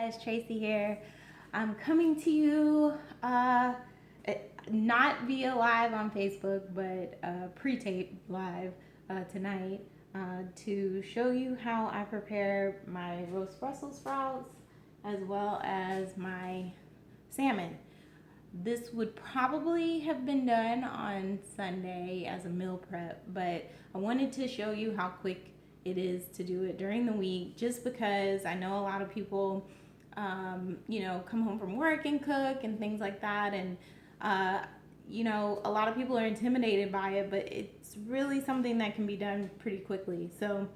guys, Tracy here. I'm coming to you not via live on Facebook, but pre-tape live tonight to show you how I prepare my roast Brussels sprouts as well as my salmon. This would probably have been done on Sunday as a meal prep, but I wanted to show you how quick it is to do it during the week, just because I know a lot of people, come home from work and cook and things like that. And, a lot of people are intimidated by it, but it's really something that can be done pretty quickly. So,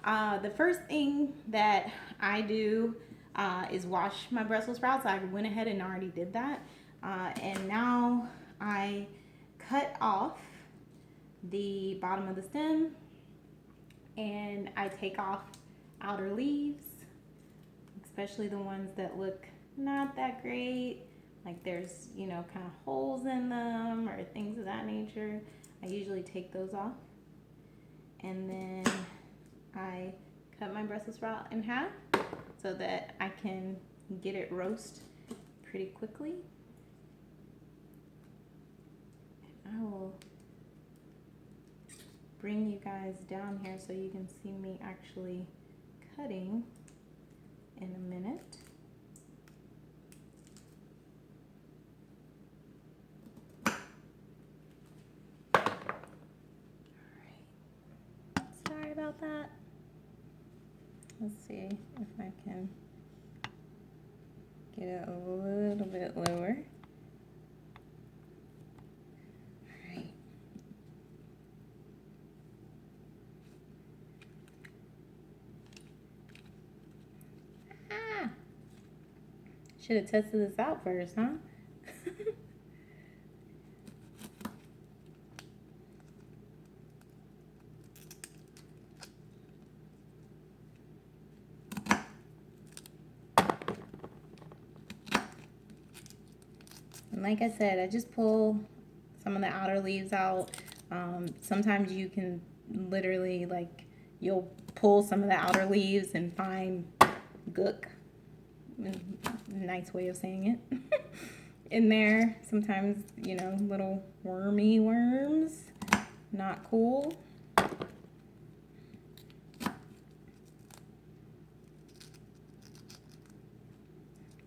the first thing that I do is wash my Brussels sprouts. I went ahead and already did that. And now I cut off the bottom of the stem and I take off outer leaves, especially the ones that look not that great, like there's, kind of holes in them or things of that nature. I usually take those off. And then I cut my Brussels sprout in half so that I can get it roast pretty quickly. I will bring you guys down here so you can see me actually cutting in a minute. Alright, sorry about that. Let's see if I can get it a little bit lower. Should have tested this out first, huh? And like I said, I just pull some of the outer leaves out. Sometimes you can literally, you'll pull some of the outer leaves and find gook. Nice way of saying it. In there, sometimes, little wormy worms. Not cool.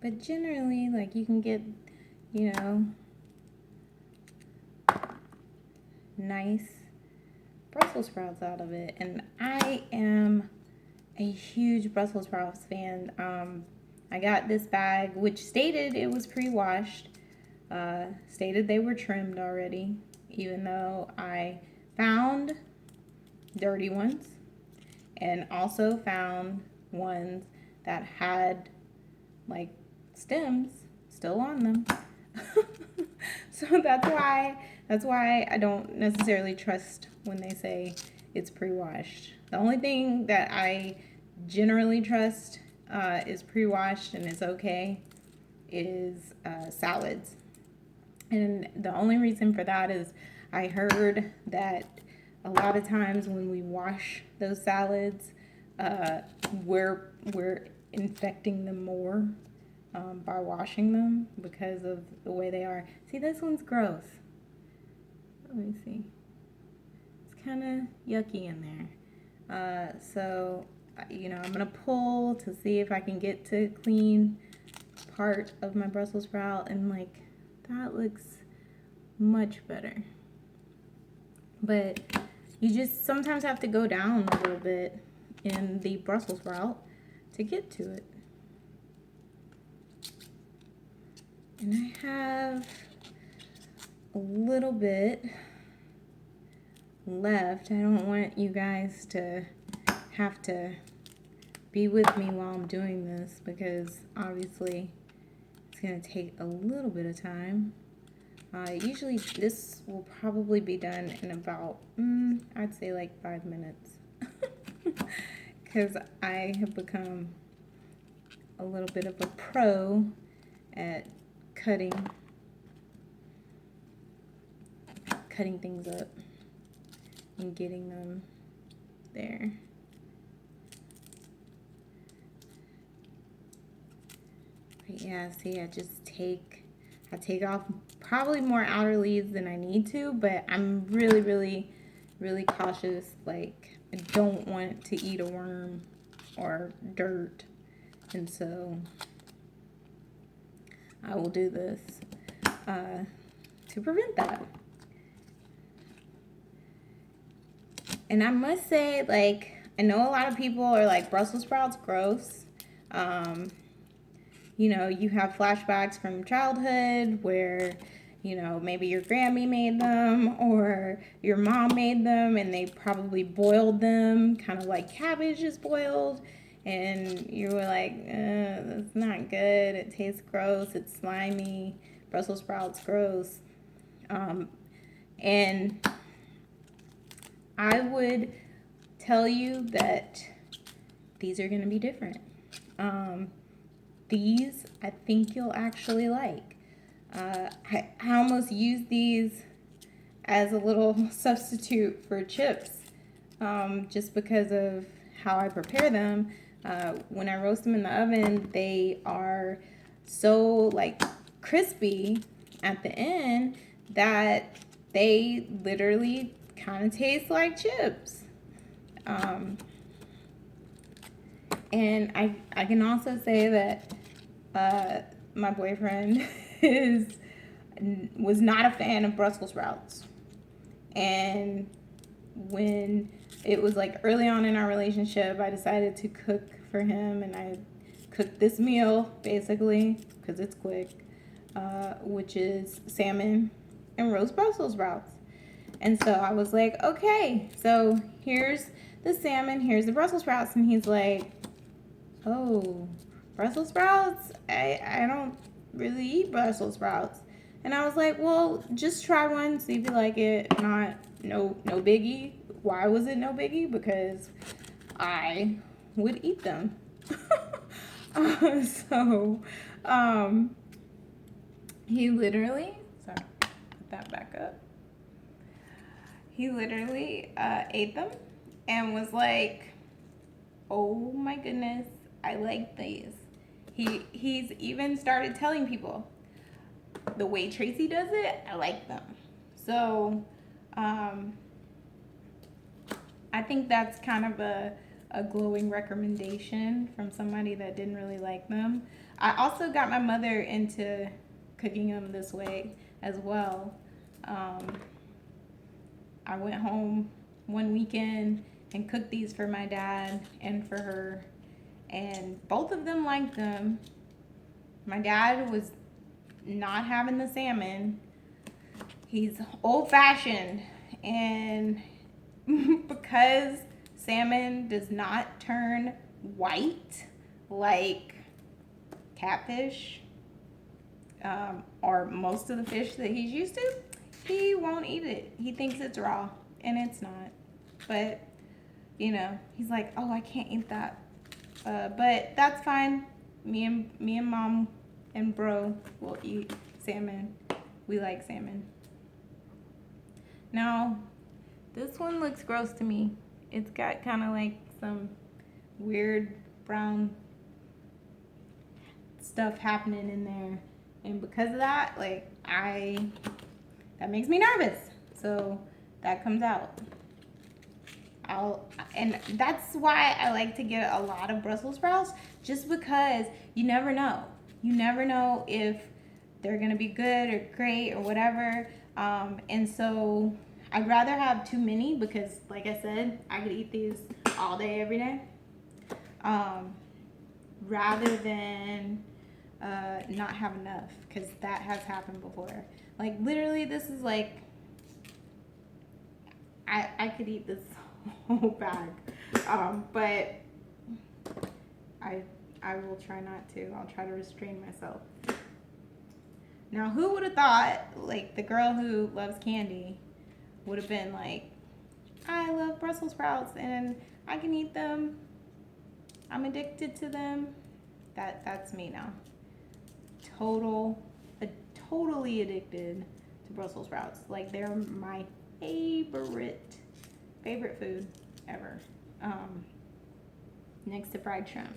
But generally, you can get, nice Brussels sprouts out of it. And I am a huge Brussels sprouts fan. I got this bag, which stated it was pre-washed, stated they were trimmed already, even though I found dirty ones and also found ones that had stems still on them. So that's why I don't necessarily trust when they say it's pre-washed. The only thing that I generally trust is pre-washed and it's okay is salads. And the only reason for that is I heard that a lot of times when we wash those salads, we're infecting them more by washing them because of the way they are. See, this one's gross. Let me see. It's kind of yucky in there. So, I'm going to pull to see if I can get to clean part of my Brussels sprout, and that looks much better. But you just sometimes have to go down a little bit in the Brussels sprout to get to it. And I have a little bit left. I don't want you guys to have to be with me while I'm doing this because obviously it's going to take a little bit of time. Usually this will probably be done in about, I'd say 5 minutes. Because I have become a little bit of a pro at cutting things up and getting them there. But yeah, see, I take off probably more outer leaves than I need to, but I'm really, really, really cautious. Like, I don't want to eat a worm or dirt. And so I will do this to prevent that. And I must say, like, I know a lot of people are like, Brussels sprouts gross. You know, you have flashbacks from childhood where, you know, maybe your Grammy made them or your mom made them and they probably boiled them, kind of like cabbage is boiled. And you were like, that's not good. It tastes gross. It's slimy. Brussels sprouts, gross. And I would tell you that these are going to be different. These I think you'll actually like. I almost use these as a little substitute for chips, just because of how I prepare them. When I roast them in the oven, they are so like crispy at the end that they literally kind of taste like chips. And I can also say that my boyfriend was not a fan of Brussels sprouts. And when it was like early on in our relationship, I decided to cook for him, and I cooked this meal basically because it's quick, which is salmon and roast Brussels sprouts. And so I was like, okay, so here's the salmon, here's the Brussels sprouts. And he's like, oh, Brussels sprouts? I don't really eat Brussels sprouts. And I was like, well, just try one, see if you like it. No biggie. Why was it no biggie? Because I would eat them. So he literally, sorry, put that back up. He literally ate them and was like, oh my goodness, I like these. He's even started telling people, the way Tracy does it, I like them. So I think that's kind of a glowing recommendation from somebody that didn't really like them. I also got my mother into cooking them this way as well. I went home one weekend and cooked these for my dad and for her, and both of them liked them. My dad was not having the salmon. He's old-fashioned, and because salmon does not turn white like catfish, or most of the fish that he's used to, he won't eat it. He thinks it's raw, and it's not. But, you know, he's like, oh, I can't eat that. But that's fine. Me and mom and bro will eat salmon. We like salmon. Now, this one looks gross to me. It's got kind of like some weird brown stuff happening in there. And because of that, like, that makes me nervous. So that comes out. And that's why I like to get a lot of Brussels sprouts, just because you never know. You never know if they're gonna be good or great or whatever. And so I'd rather have too many, because like I said, I could eat these all day, every day. Rather than not have enough, because that has happened before. Like literally, this is like, I could eat this whole bag, but I will try not to. I'll try to restrain myself. Now, who would have thought, like, the girl who loves candy would have been like, I love Brussels sprouts and I can eat them. I'm addicted to them. That's me now. Totally addicted to Brussels sprouts. Like, they're my favorite food ever. Next to fried shrimp.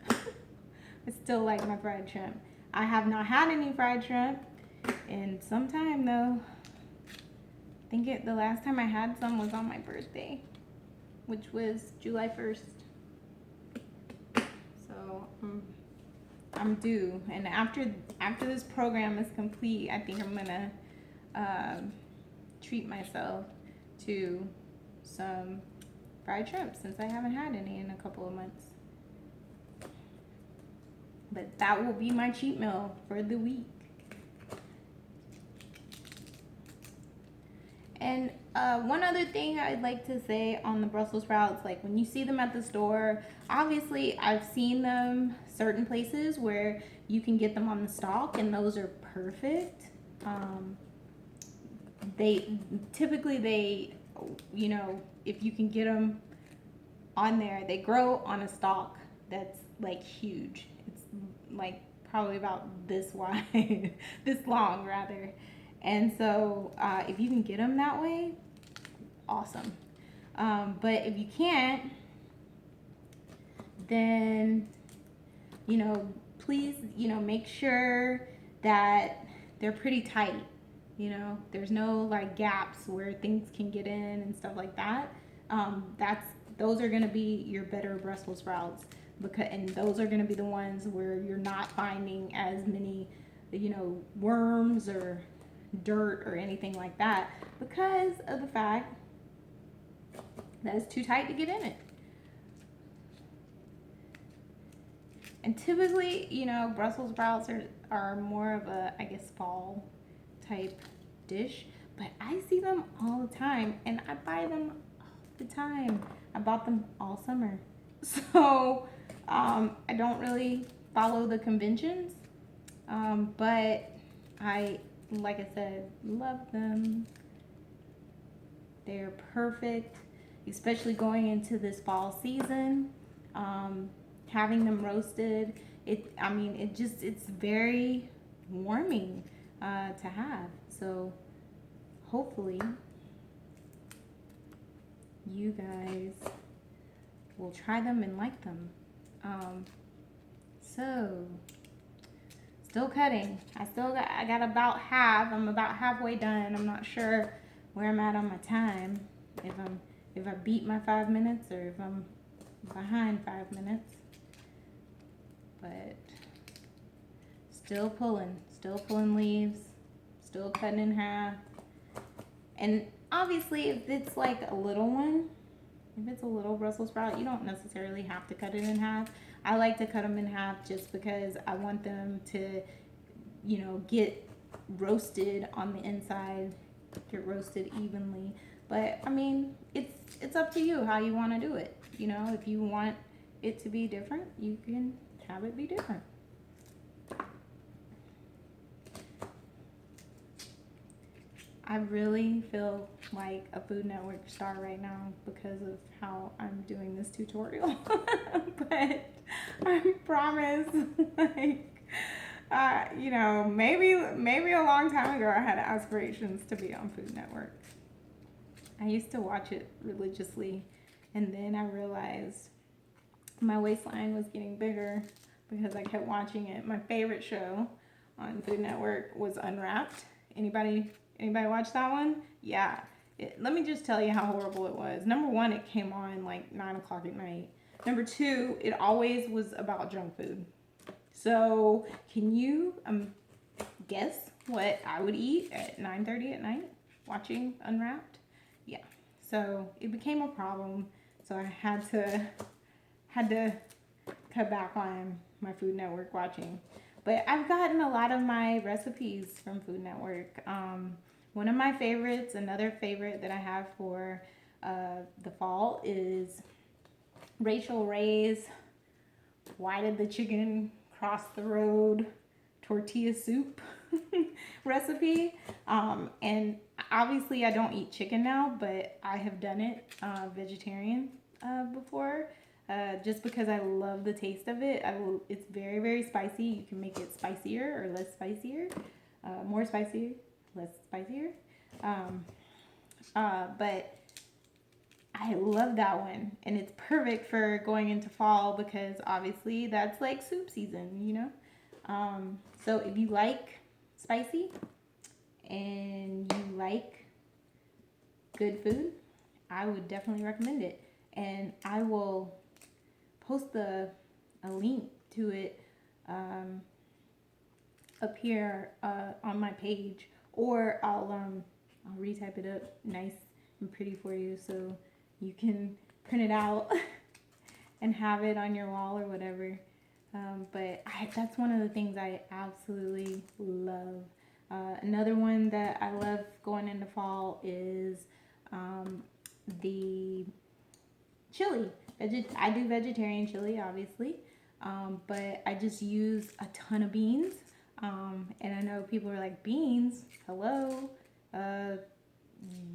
I still like my fried shrimp. I have not had any fried shrimp in some time though. I think the last time I had some was on my birthday, which was July 1st. So I'm due, and after this program is complete, I think I'm gonna treat myself to some fried shrimp since I haven't had any in a couple of months. But that will be my cheat meal for the week. And one other thing I'd like to say on the Brussels sprouts, like when you see them at the store, obviously I've seen them certain places where you can get them on the stalk, and those are perfect. They typically, you know, if you can get them on there, they grow on a stalk that's like huge. It's like probably about this wide, this long rather. And so if you can get them that way, awesome. But if you can't, then, you know, please, you know, make sure that they're pretty tight. You know, there's no like gaps where things can get in and stuff like that. Those are gonna be your better Brussels sprouts, and those are gonna be the ones where you're not finding as many, you know, worms or dirt or anything like that, because of the fact that it's too tight to get in it. And typically, you know, Brussels sprouts are more of a, I guess, fall type dish, but I see them all the time, and I buy them all the time. I bought them all summer. So I don't really follow the conventions, but like I said, love them. They're perfect, especially going into this fall season. Having them roasted, it's very warming to have. So hopefully you guys will try them and like them. So still cutting. I got about half. I'm about halfway done. I'm not sure where I'm at on my time. If I beat my 5 minutes or if I'm behind 5 minutes. But still pulling leaves, still cutting in half. And obviously if it's like a little one, if it's a little Brussels sprout, you don't necessarily have to cut it in half. I like to cut them in half just because I want them to, you know, get roasted on the inside, get roasted evenly. But I mean, it's up to you how you want to do it. You know, if you want it to be different, you can have it be different. I really feel like a Food Network star right now because of how I'm doing this tutorial. But I promise, like, you know, maybe a long time ago I had aspirations to be on Food Network. I used to watch it religiously, and then I realized my waistline was getting bigger because I kept watching it. My favorite show on Food Network was Unwrapped. Anybody watch that one? Yeah. Let me just tell you how horrible it was. Number one, it came on like 9 o'clock at night. Number two, it always was about junk food. So can you guess what I would eat at 9:30 at night watching Unwrapped? Yeah. So it became a problem. So I had to cut back on my Food Network watching. But I've gotten a lot of my recipes from Food Network. One of my favorites, another favorite that I have for the fall is Rachel Ray's Why Did the Chicken Cross the Road tortilla soup recipe. And obviously I don't eat chicken now, but I have done it vegetarian before. Just because I love the taste of it. It's very, very spicy. You can make it spicier or less spicier, more spicier, less spicier. But I love that one, and it's perfect for going into fall because obviously that's like soup season, you know. So if you like spicy and you like good food, I would definitely recommend it. And I will post a link to it up here on my page, or I'll retype it up nice and pretty for you so you can print it out and have it on your wall or whatever. That's one of the things I absolutely love. Another one that I love going into fall is the chili. I do vegetarian chili, obviously, but I just use a ton of beans. And I know people are like, beans? Hello?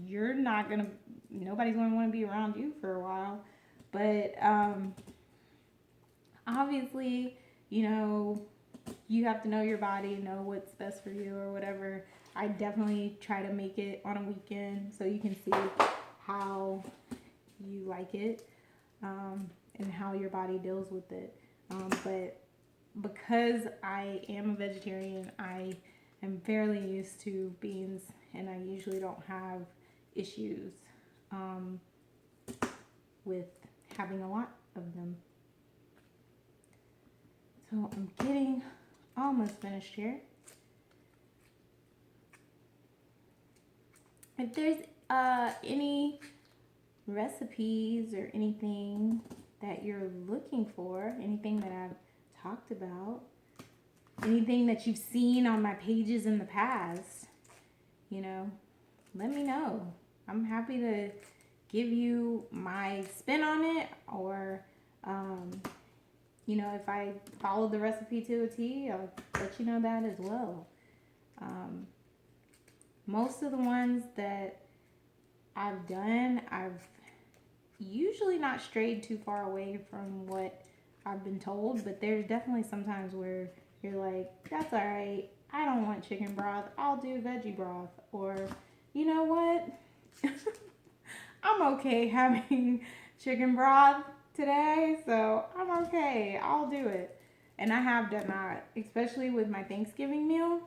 You're not gonna, nobody's gonna want to be around you for a while. But obviously, you have to know your body, know what's best for you or whatever. I definitely try to make it on a weekend so you can see how you like it, and how your body deals with it. But because I am a vegetarian, I am fairly used to beans, and I usually don't have issues with having a lot of them. So I'm getting almost finished here. If there's any recipes or anything that you're looking for, anything that I've talked about, anything that you've seen on my pages in the past, let me know. I'm happy to give you my spin on it, or if I follow the recipe to a T, I'll let you know that as well. Most of the ones that I've done, I've usually not strayed too far away from what I've been told, but there's definitely some times where you're like, that's all right, I don't want chicken broth, I'll do veggie broth. Or, you know what? I'm okay having chicken broth today, so I'm okay, I'll do it. And I have done that, especially with my Thanksgiving meal.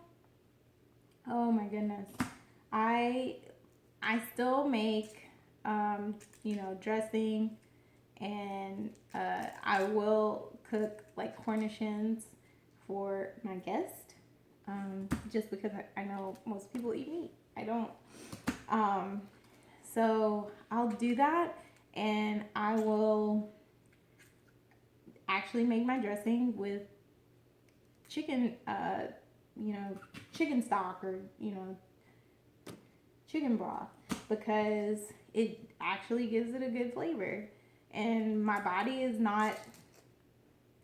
Oh my goodness. I still make dressing, and I will cook like Cornish hens for my guest, just because I know most people eat meat. I don't. So I'll do that, and I will actually make my dressing with chicken, chicken stock, or chicken broth, because it actually gives it a good flavor, and my body is not,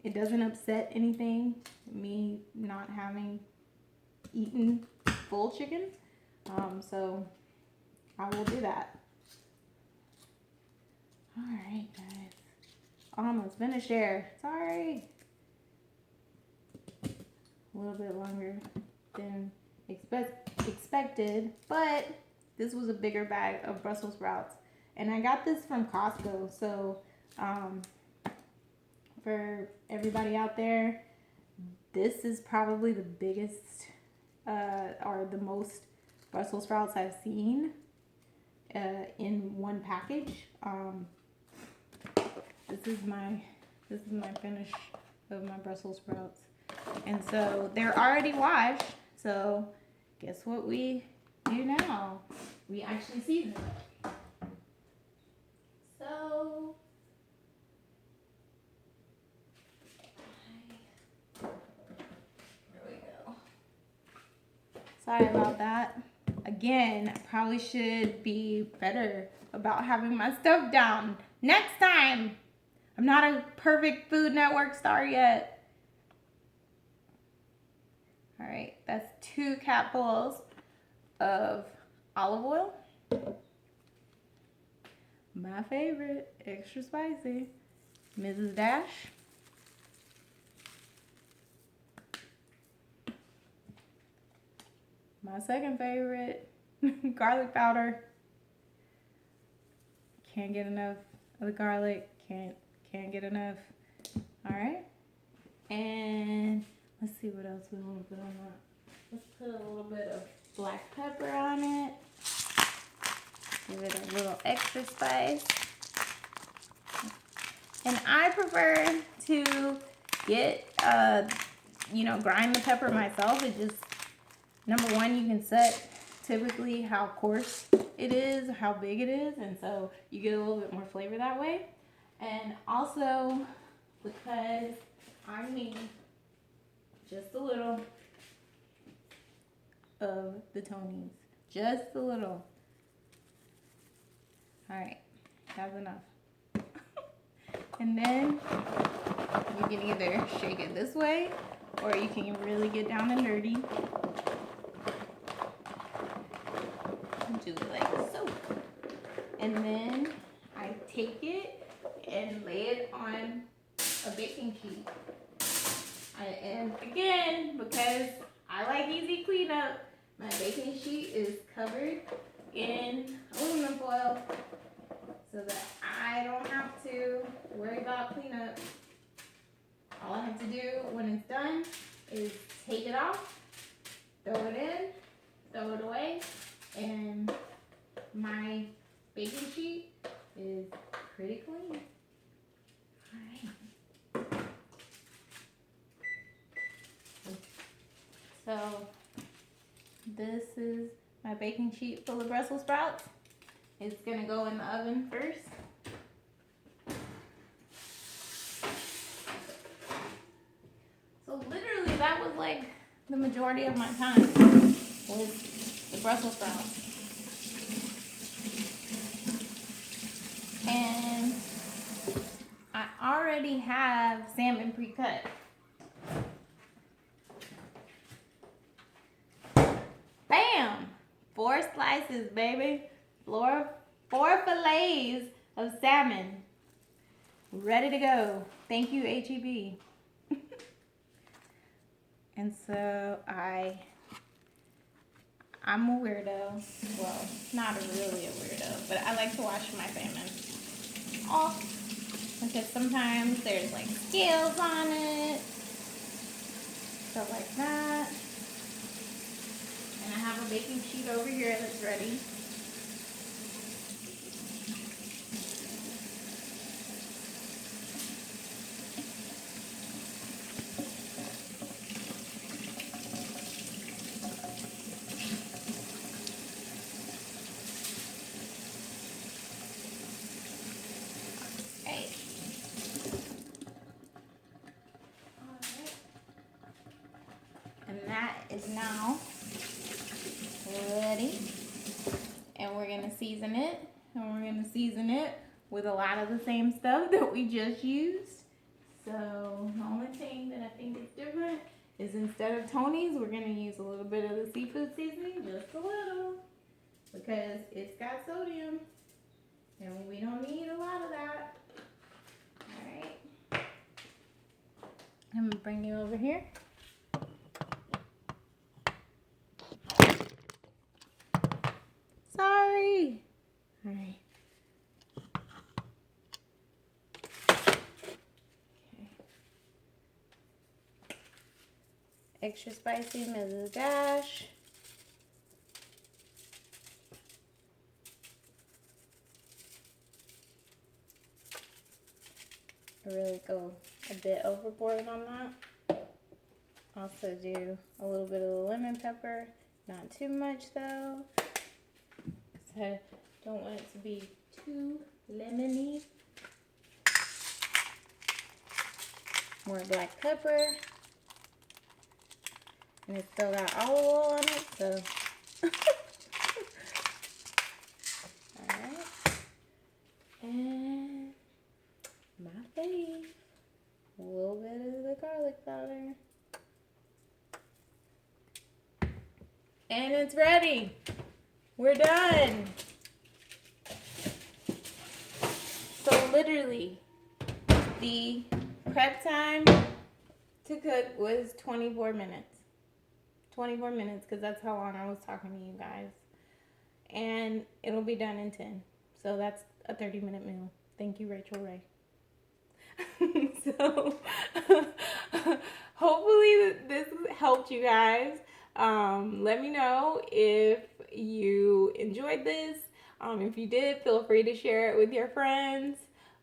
it doesn't upset anything, me not having eaten full chicken. So I will do that. Alright guys, almost finished here. Sorry, a little bit longer than expected, but this was a bigger bag of Brussels sprouts, and I got this from Costco. So for everybody out there, this is probably the biggest or the most Brussels sprouts I've seen in one package. This is my finish of my Brussels sprouts, and so they're already washed. So guess what we do now? We actually season it. So there we go. Sorry about that. Again, I probably should be better about having my stuff down next time. I'm not a perfect Food Network star yet. All right, that's 2 capfuls of olive oil. My favorite, extra spicy, Mrs. Dash. My second favorite, garlic powder. Can't get enough of the garlic. Can't get enough. All right. And Let's see what else we want to put on that. Let's put a little bit of black pepper on it. Give it a little extra spice. And I prefer to get, grind the pepper myself. It just, number one, you can set typically how coarse it is, how big it is, and so you get a little bit more flavor that way. And also, because I need just a little of the Tonys. Just a little. Alright, that's enough. And then you can either shake it this way, or you can really get down and dirty. Do it like so. And then I take it and lay it on a baking sheet. And again, because I like easy cleanup, my baking sheet is covered in aluminum foil so that I don't have to worry about cleanup. All I have to do when it's done is take it off, throw it in, throw it away, and my baking sheet is pretty clean. Alright. So this is my baking sheet full of Brussels sprouts. It's gonna go in the oven first. So literally that was like the majority of my time was the Brussels sprouts. And I already have salmon pre-cut. Bam! 4 slices, baby. 4 fillets of salmon. Ready to go. Thank you, HEB. And so I'm a weirdo. Well, not really a weirdo, but I like to wash my salmon off because sometimes there's like scales on it, stuff like that. And I have a baking sheet over here that's ready. And that is now ready. And we're going to season it. And we're going to season it with a lot of the same stuff that we just used. So the only thing that I think is different is instead of Tony's, we're going to use a little bit of the seafood seasoning. Just a little. Because it's got sodium. And we don't need a lot of that. Alright. I'm going to bring you over here. Sorry. All right. Okay. Extra spicy, Mrs. Dash. I really go a bit overboard on that. Also do a little bit of the lemon pepper. Not too much though. I don't want it to be too lemony. More black pepper. And it's still got olive oil on it, so. Alright. And my fave. A little bit of the garlic powder. And it's ready. We're done. So literally, the prep time to cook was 24 minutes. 24 minutes, because that's how long I was talking to you guys. And it'll be done in 10. So that's a 30-minute meal. Thank you, Rachel Ray. So, hopefully this helped you guys. Let me know if you enjoyed this. If you did, feel free to share it with your friends.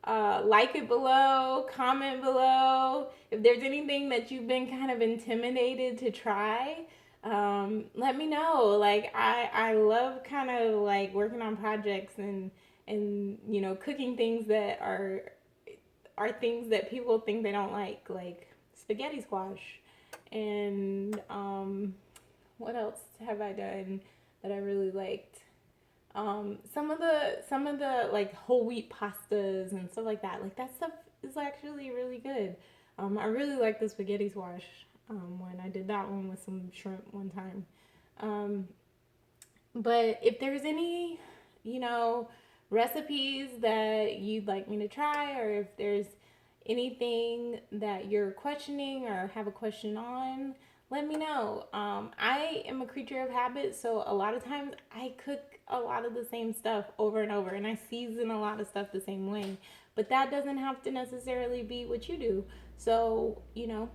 Like it below, comment below. If there's anything that you've been kind of intimidated to try, let me know. Like I love kind of like working on projects and you know, cooking things that are things that people think they don't like spaghetti squash. And what else have I done that I really liked? Some of the like whole wheat pastas and stuff like that. Like that stuff is actually really good. I really like the spaghetti squash when I did that one with some shrimp one time. Um, but if there's any, you know, recipes that you'd like me to try, or if there's anything that you're questioning or have a question on, let me know. I am a creature of habit, so a lot of times I cook a lot of the same stuff over and over, and I season a lot of stuff the same way. But that doesn't have to necessarily be what you do. So, you know,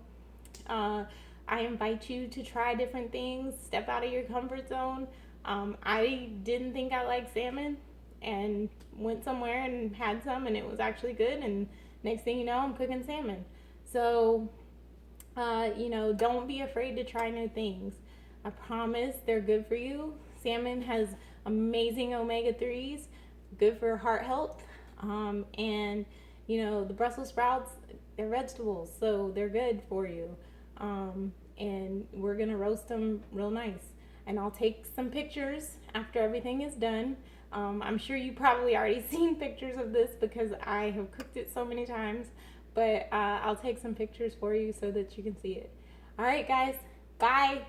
uh, I invite you to try different things, step out of your comfort zone. I didn't think I liked salmon and went somewhere and had some, and it was actually good. And next thing you know, I'm cooking salmon. So, you know, don't be afraid to try new things. I promise they're good for you. Salmon has amazing omega 3s, good for heart health. And, you know, the Brussels sprouts, they're vegetables, so they're good for you. And we're going to roast them real nice. And I'll take some pictures after everything is done. I'm sure you probably already seen pictures of this because I have cooked it so many times. But I'll take some pictures for you so that you can see it. All right, guys. Bye.